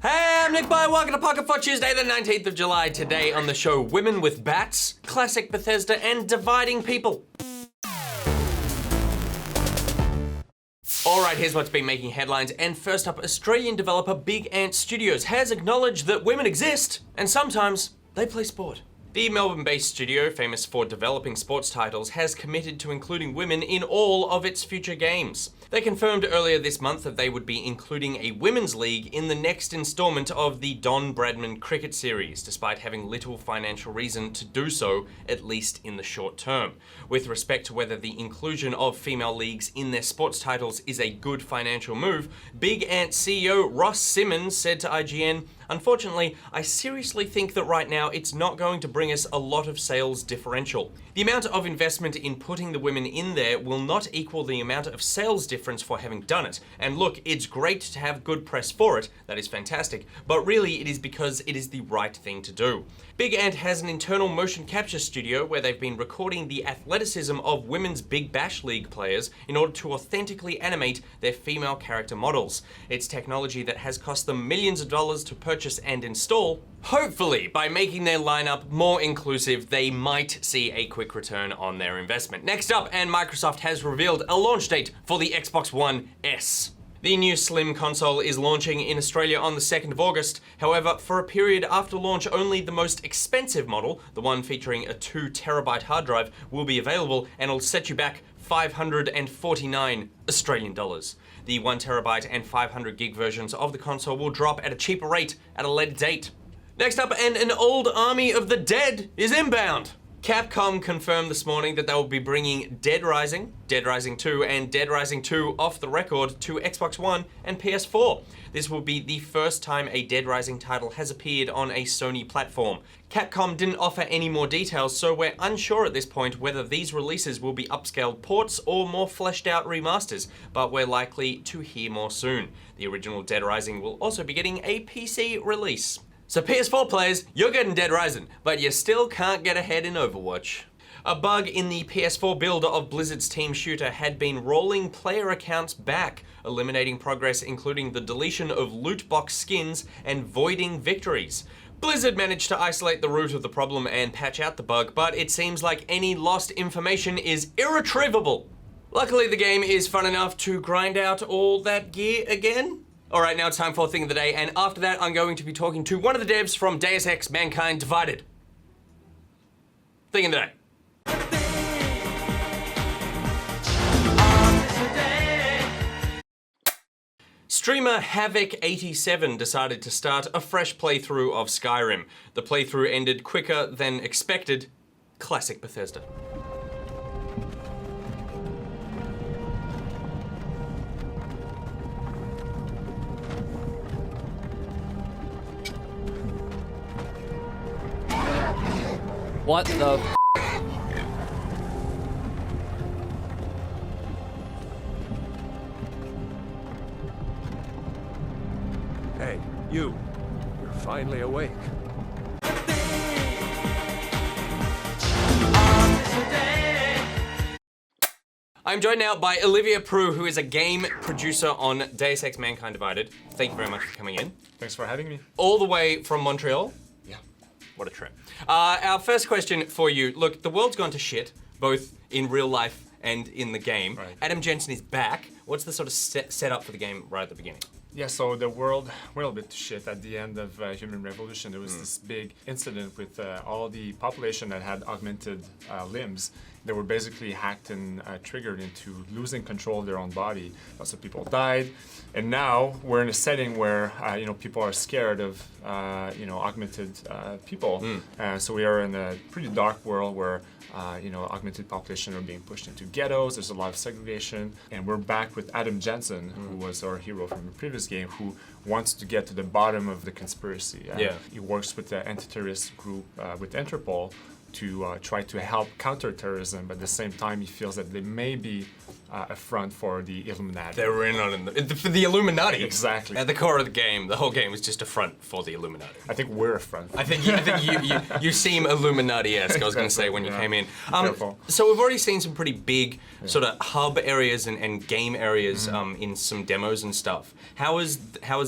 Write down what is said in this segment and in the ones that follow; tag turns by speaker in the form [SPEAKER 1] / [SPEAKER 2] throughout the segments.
[SPEAKER 1] Hey, I'm NichBoy, welcome to Pocket for Tuesday, the 19th of July. Today on the show, women with bats, classic Bethesda, and dividing people. Alright, here's what's been making headlines, and first up, Australian developer Big Ant Studios has acknowledged that women exist, and sometimes they play sport. The Melbourne-based studio, famous for developing sports titles, has committed to including women in all of its future games. They confirmed earlier this month that they would be including a women's league in the next installment of the Don Bradman cricket series, despite having little financial reason to do so, at least in the short term. With respect to whether the inclusion of female leagues in their sports titles is a good financial move, Big Ant CEO Ross Simmons said to IGN, "Unfortunately, I seriously think that right now it's not going to bring us a lot of sales differential. The amount of investment in putting the women in there will not equal the amount of sales difference for having done it. And look, it's great to have good press for it, that is fantastic, but really it is because it is the right thing to do." Big Ant has an internal motion capture studio where they've been recording the athleticism of women's Big Bash League players in order to authentically animate their female character models. It's technology that has cost them millions of dollars to purchase and install. Hopefully, by making their lineup more inclusive, they might see a quick return on their investment. Next up, and Microsoft has revealed a launch date for the Xbox One S. The new Slim console is launching in Australia on the 2nd of August. However, for a period after launch, only the most expensive model, the one featuring a 2TB hard drive, will be available, and it'll set you back 549 Australian dollars. The 1TB and 500GB versions of the console will drop at a cheaper rate at a later date. Next up, and an old army of the dead is inbound. Capcom confirmed this morning that they will be bringing Dead Rising, Dead Rising 2, and Dead Rising 2 off the record to Xbox One and PS4. This will be the first time a Dead Rising title has appeared on a Sony platform. Capcom didn't offer any more details, so we're unsure at this point whether these releases will be upscaled ports or more fleshed out remasters, but we're likely to hear more soon. The original Dead Rising will also be getting a PC release. So PS4 players, you're getting Dead Rising, but you still can't get ahead in Overwatch. A bug in the PS4 build of Blizzard's team shooter had been rolling player accounts back, eliminating progress including the deletion of loot box skins and voiding victories. Blizzard managed to isolate the root of the problem and patch out the bug, but it seems like any lost information is irretrievable. Luckily, the game is fun enough to grind out all that gear again. Alright, now it's time for Thing of the Day, and after that I'm going to be talking to one of the devs from Deus Ex Mankind Divided. Thing of the Day. Streamer Havoc87 decided to start a fresh playthrough of Skyrim. The playthrough ended quicker than expected. Classic Bethesda.
[SPEAKER 2] What the f?
[SPEAKER 3] Hey, you. You're finally awake.
[SPEAKER 1] I'm joined now by Olivier Proulx, who is a game producer on Deus Ex Mankind Divided. Thank you very much for coming in.
[SPEAKER 4] Thanks for having me.
[SPEAKER 1] All the way from Montreal.
[SPEAKER 4] Yeah.
[SPEAKER 1] What a trip. Our first question for you. Look, the world's gone to shit, both in real life and in the game.
[SPEAKER 4] Right.
[SPEAKER 1] Adam Jensen is back. What's the sort of setup for the game right at the beginning?
[SPEAKER 4] Yeah, so the world went a bit to shit at the end of Human Revolution. There was this big incident with all the population that had augmented limbs. They were basically hacked and triggered into losing control of their own body. Lots of people died, and now we're in a setting where people are scared of augmented people. So we are in a pretty dark world where augmented population are being pushed into ghettos. There's a lot of segregation, and we're back with Adam Jensen, who was our hero from the previous game, who wants to get to the bottom of the conspiracy. He works with the anti-terrorist group with Interpol to try to help counter terrorism, but at the same time he feels that there may be a front for the Illuminati.
[SPEAKER 1] They're in on it. For the Illuminati.
[SPEAKER 4] Exactly.
[SPEAKER 1] At the core of the game, the whole game was just a front for the Illuminati.
[SPEAKER 4] I think we're a front.
[SPEAKER 1] I think you seem Illuminati-esque, I was going to say, when you came in.
[SPEAKER 4] Careful.
[SPEAKER 1] So we've already seen some pretty big sort of hub areas and game areas in some demos and stuff. How is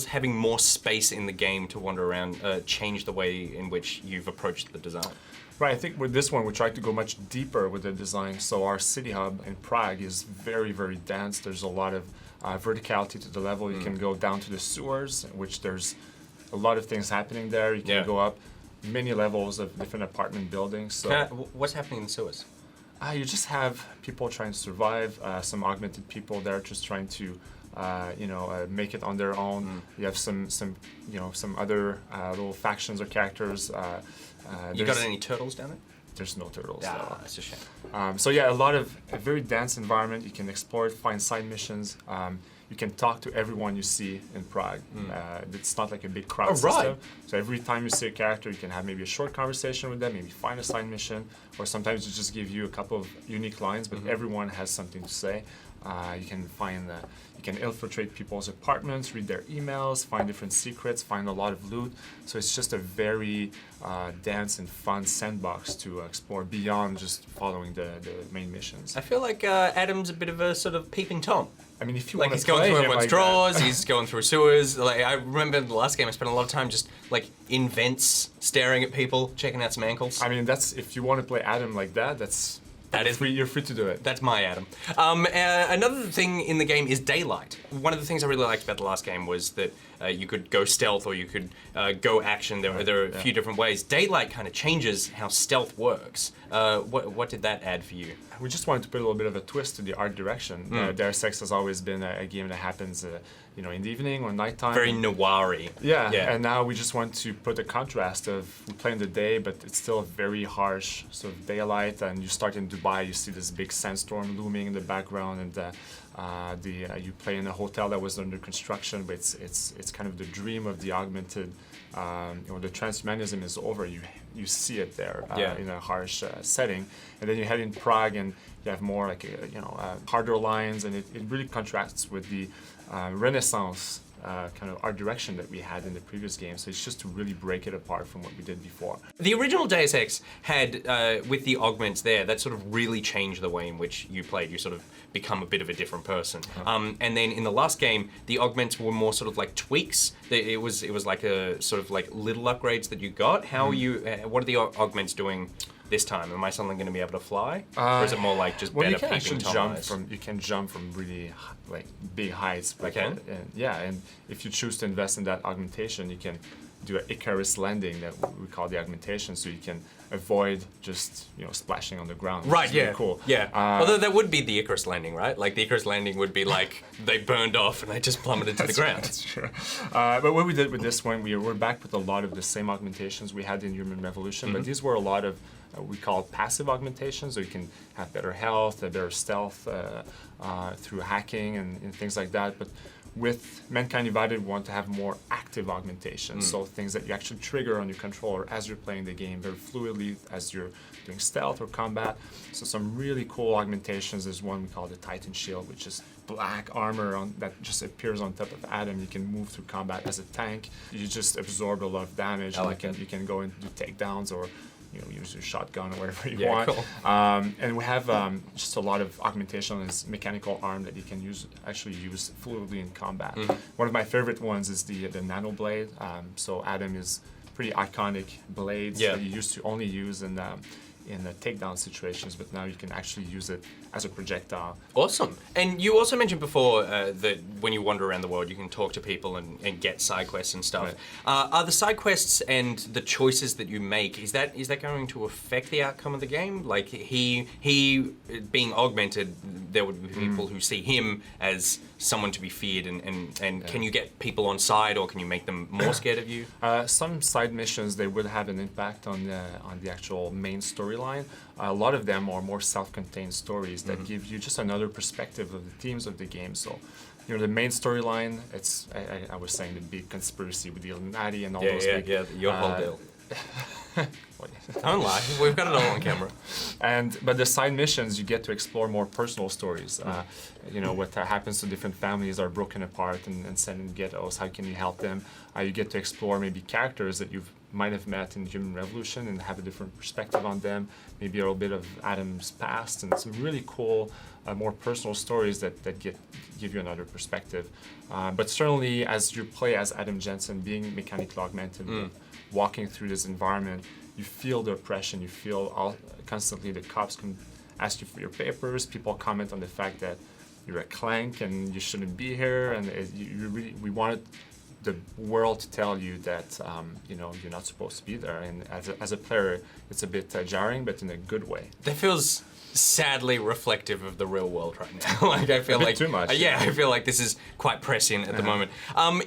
[SPEAKER 1] having more space in the game to wander around changed the way in which you've approached the design?
[SPEAKER 4] Right, I think with this one we tried to go much deeper with the design. So our city hub in Prague is very, very dense. There's a lot of verticality to the level. You can go down to the sewers, which there's a lot of things happening there. You can go up many levels of different apartment buildings. So
[SPEAKER 1] what's happening in the sewers?
[SPEAKER 4] you just have people trying to survive, some augmented people there just trying to make it on their own. You have some other little factions or characters.
[SPEAKER 1] You got any turtles down there?
[SPEAKER 4] There's no turtles.
[SPEAKER 1] Ah, that's a shame.
[SPEAKER 4] So yeah, a very dense environment. You can explore it, find side missions. You can talk to everyone you see in Prague. It's not like a big crowd system. So every time you see a character, you can have maybe a short conversation with them, maybe find a side mission, or sometimes it just give you a couple of unique lines, but everyone has something to say. You can infiltrate people's apartments, read their emails, find different secrets, find a lot of loot. So it's just a very dense and fun sandbox to explore beyond just following the main missions.
[SPEAKER 1] I feel like Adam's a bit of a sort of peeping Tom.
[SPEAKER 4] I mean, if you
[SPEAKER 1] like
[SPEAKER 4] want
[SPEAKER 1] he's
[SPEAKER 4] to
[SPEAKER 1] going
[SPEAKER 4] play
[SPEAKER 1] through
[SPEAKER 4] him
[SPEAKER 1] everyone's
[SPEAKER 4] like
[SPEAKER 1] drawers,
[SPEAKER 4] that.
[SPEAKER 1] he's going through sewers. Like I remember in the last game, I spent a lot of time just like in vents, staring at people, checking out some ankles.
[SPEAKER 4] I mean, if you want to play Adam like that, you're free to do it.
[SPEAKER 1] That's my Adam. Another thing in the game is daylight. One of the things I really liked about the last game was that you could go stealth or you could go action. There are a few different ways. Daylight kind of changes how stealth works. What did that add for you?
[SPEAKER 4] We just wanted to put a little bit of a twist to the art direction. Deus Ex has always been a game that happens in the evening or nighttime.
[SPEAKER 1] Very noir-y.
[SPEAKER 4] Yeah, and now we just want to put a contrast of we play in the day, but it's still a very harsh sort of daylight. And you start in Dubai, you see this big sandstorm looming in the background, and you play in a hotel that was under construction, but it's kind of the dream of the augmented. The transhumanism is over. You see it there in a harsh setting, and then you head in Prague and you have more like harder lines, and it really contrasts with the Renaissance kind of art direction that we had in the previous game. So it's just to really break it apart from what we did before.
[SPEAKER 1] The original Deus Ex had, with the augments there, that sort of really changed the way in which you played. You sort of become a bit of a different person. And then in the last game, the augments were more sort of like tweaks. It was like a sort of like little upgrades that you got. How are you? What are the augments doing this time? Am I suddenly going to be able to fly, or is it more like just better
[SPEAKER 4] you can
[SPEAKER 1] peeping
[SPEAKER 4] actually
[SPEAKER 1] Tom eyes?
[SPEAKER 4] you can jump from really like big heights.
[SPEAKER 1] I can?
[SPEAKER 4] And if you choose to invest in that augmentation, you can do an Icarus landing that we call the augmentation, so you can avoid just splashing on the ground.
[SPEAKER 1] Right,
[SPEAKER 4] really cool.
[SPEAKER 1] Yeah. Although that would be the Icarus landing, right? Like the Icarus landing would be like they burned off and they just plummeted to the ground.
[SPEAKER 4] That's true. But what we did with this one, we're back with a lot of the same augmentations we had in Human Revolution, but these were a lot of we call it passive augmentations, so you can have better health, better stealth through hacking and things like that. But with Mankind Divided, we want to have more active augmentations, so things that you actually trigger on your controller as you're playing the game very fluidly as you're doing stealth or combat. So some really cool augmentations. There's one we call the Titan Shield, which is black armor that just appears on top of Adam. You can move through combat as a tank. You just absorb a lot of damage. You can go and do takedowns or use your shotgun or whatever you want.
[SPEAKER 1] Cool.
[SPEAKER 4] And we have just a lot of augmentation on this mechanical arm that you can use fluidly in combat. One of my favorite ones is the nano blade. So Adam is pretty iconic blades that you used to only use in the takedown situations, but now you can actually use it as a projectile.
[SPEAKER 1] Awesome. And you also mentioned before that when you wander around the world, you can talk to people and get side quests and stuff.
[SPEAKER 4] Right.
[SPEAKER 1] Are the side quests and the choices that you make, is that going to affect the outcome of the game? Like he being augmented, there would be people who see him as someone to be feared, and can you get people on side, or can you make them more scared of you?
[SPEAKER 4] Some side missions, they would have an impact on the actual main storyline. A lot of them are more self-contained stories that give you just another perspective of the themes of the game. So, the main storyline, it's I was saying the big conspiracy with the Illuminati and all those big,
[SPEAKER 1] your whole deal. Don't lie, we've got it all on camera.
[SPEAKER 4] But the side missions, you get to explore more personal stories. You know, what happens to different families are broken apart and sent in ghettos. How can you help them? You get to explore maybe characters that you might have met in Human Revolution and have a different perspective on them. Maybe a little bit of Adam's past and some really cool, more personal stories that give you another perspective. But certainly, as you play as Adam Jensen, being mechanically augmented, walking through this environment, you feel the oppression. You feel constantly the cops can ask you for your papers. People comment on the fact that you're a clank and you shouldn't be here. And we wanted the world to tell you that you know, you're not supposed to be there. And as a player, it's a bit jarring, but in a good way.
[SPEAKER 1] That feels sadly reflective of the real world right now. Like I feel like
[SPEAKER 4] too much.
[SPEAKER 1] Yeah, I feel like this is quite prescient at the moment.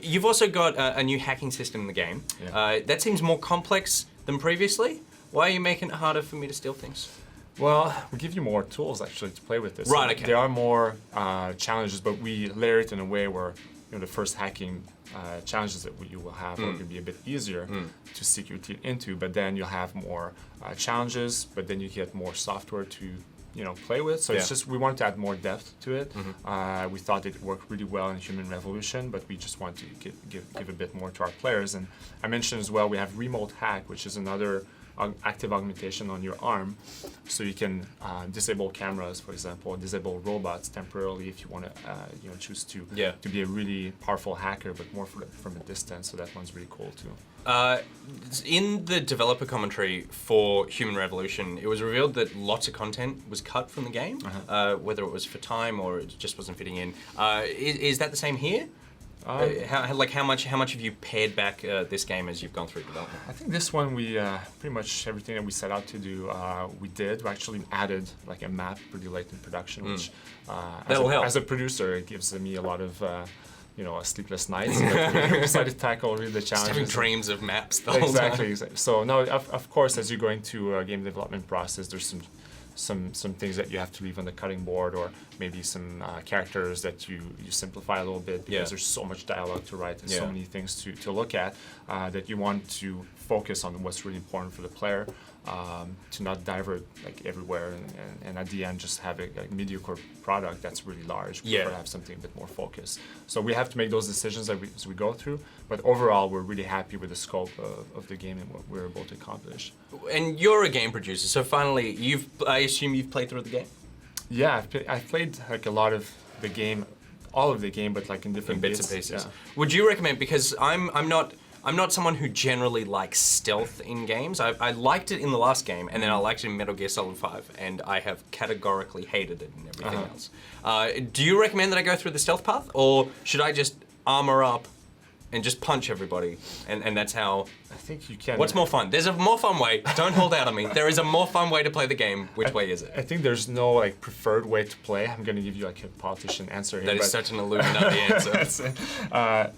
[SPEAKER 1] You've also got a new hacking system in the game.
[SPEAKER 4] Yeah.
[SPEAKER 1] That seems more complex than previously. Why are you making it harder for me to steal things?
[SPEAKER 4] Well, we give you more tools actually to play with this.
[SPEAKER 1] Right,
[SPEAKER 4] So
[SPEAKER 1] okay.
[SPEAKER 4] there are more challenges, but we layer it in a way where, you know, the first hacking challenges that you will have are going to be a bit easier to sink your teeth into, but then you'll have more challenges, but then you get more software to, you know, play with. So it's just, we wanted to add more depth to it. We thought it worked really well in Human Revolution, but we just want to give a bit more to our players. And I mentioned as well, we have Remote Hack, which is another active augmentation on your arm, so you can disable cameras, for example, disable robots temporarily if you want to, you know, choose to be a really powerful hacker, but more from a distance. So that one's really cool too.
[SPEAKER 1] In the developer commentary for Human Revolution, it was revealed that lots of content was cut from the game, whether it was for time or it just wasn't fitting in. Is that the same here? How much have you pared back this game as you've gone through development?
[SPEAKER 4] I think this one we pretty much everything that we set out to do we did. We actually added like a map pretty late in production, which as a producer it gives me a lot of you know, sleepless nights. But we decided to tackle really the challenges.
[SPEAKER 1] Just having dreams of maps the whole time.
[SPEAKER 4] Exactly. So no, of course, as you go into a game development process, there's some things that you have to leave on the cutting board, or maybe some characters that you simplify a little bit because there's so much dialogue to write and so many things to look at that you want to focus on what's really important for the player, to not divert like everywhere and at the end just have a mediocre product that's really large. We prefer to have something a bit more focused. So we have to make those decisions as we go through, but overall we're really happy with the scope of the game and what we're able to accomplish.
[SPEAKER 1] And you're a game producer, so finally I assume you've played through the game?
[SPEAKER 4] Yeah, I've played like a lot of the game, all of the game, but like in different
[SPEAKER 1] bits and pieces.
[SPEAKER 4] Yeah.
[SPEAKER 1] Would you recommend, because I'm not someone who generally likes stealth in games. I liked it in the last game, and then I liked it in Metal Gear Solid 5, and I have categorically hated it in everything else. Do you recommend that I go through the stealth path, or should I just armor up and just punch everybody, and that's how...
[SPEAKER 4] I think you can...
[SPEAKER 1] What's more fun? There's a more fun way. Don't hold out on me. There is a more fun way to play the game. Which way is it?
[SPEAKER 4] I think there's no like preferred way to play. I'm going to give you like a politician answer here.
[SPEAKER 1] That is such an Illuminati answer.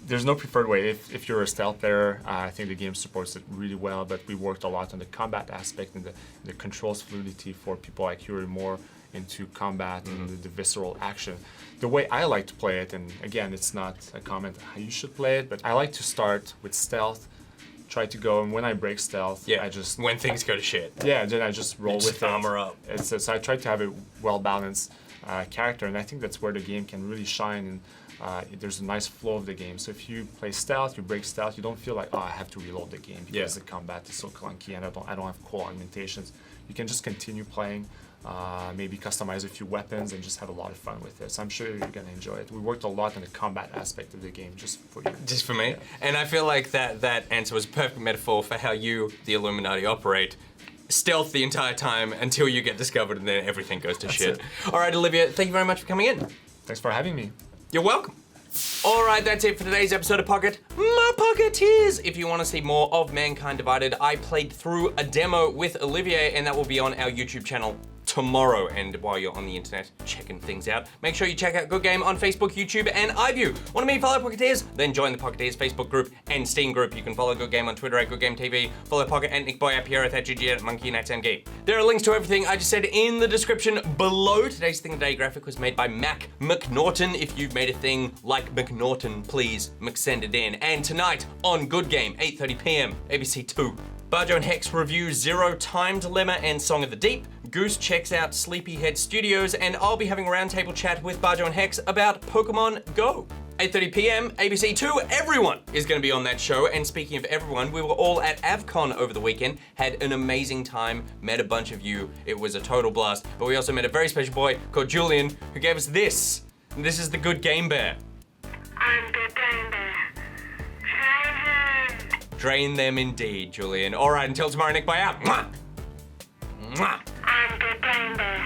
[SPEAKER 4] There's no preferred way. If you're a stealth player, I think the game supports it really well, but we worked a lot on the combat aspect and the controls fluidity for people like you who are more into combat and the visceral action. The way I like to play it, and again, it's not a comment how you should play it, but I like to start with stealth, try to go, and when I break stealth, I just...
[SPEAKER 1] When things go to shit.
[SPEAKER 4] Yeah, then I just roll with it.
[SPEAKER 1] Armor up.
[SPEAKER 4] So I try to have a well-balanced character, and I think that's where the game can really shine, and there's a nice flow of the game. So if you play stealth, you break stealth, you don't feel like, oh, I have to reload the game because the combat is so clunky and I don't have cool augmentations. You can just continue playing, maybe customize a few weapons and just have a lot of fun with it. So I'm sure you're going to enjoy it. We worked a lot on the combat aspect of the game just for you.
[SPEAKER 1] Just for me? Yeah. And I feel like that answer was a perfect metaphor for how you, the Illuminati, operate. Stealth the entire time until you get discovered, and then everything goes to shit. All right, Olivia, thank you very much for coming in.
[SPEAKER 4] Thanks for having me.
[SPEAKER 1] You're welcome. All right, that's it for today's episode of Pocket. My Pocketeers! If you want to see more of Mankind Divided, I played through a demo with Olivier, and that will be on our YouTube channel tomorrow. And while you're on the internet checking things out, make sure you check out Good Game on Facebook, YouTube, and iView. Want to meet fellow Pocketeers? Then join the Pocketeers Facebook group and Steam group. You can follow Good Game on Twitter at Good Game TV, follow Pocket and NichBoy at Pierre at GG at Monkey and at MG. There are links to everything I just said in the description below. Today's Thing of the Day graphic was made by Mac McNaughton. If you've made a thing like McNaughton, please send it in. And tonight on Good Game, 8:30 p.m, ABC 2. Barjo and Hex review Zero Time Dilemma and Song of the Deep. Goose checks out Sleepyhead Studios, and I'll be having a roundtable chat with Barjo and Hex about Pokemon Go. 8:30 p.m, ABC2, everyone is going to be on that show. And speaking of everyone, we were all at AvCon over the weekend, had an amazing time, met a bunch of you. It was a total blast. But we also met a very special boy called Julian who gave us this. And this is the Good Game Bear.
[SPEAKER 5] I'm the Game Bear. Drain them.
[SPEAKER 1] Drain them indeed, Julian. All right, until tomorrow, Nick, bye out. Mwah! Mwah!
[SPEAKER 5] I'm the Game Bear.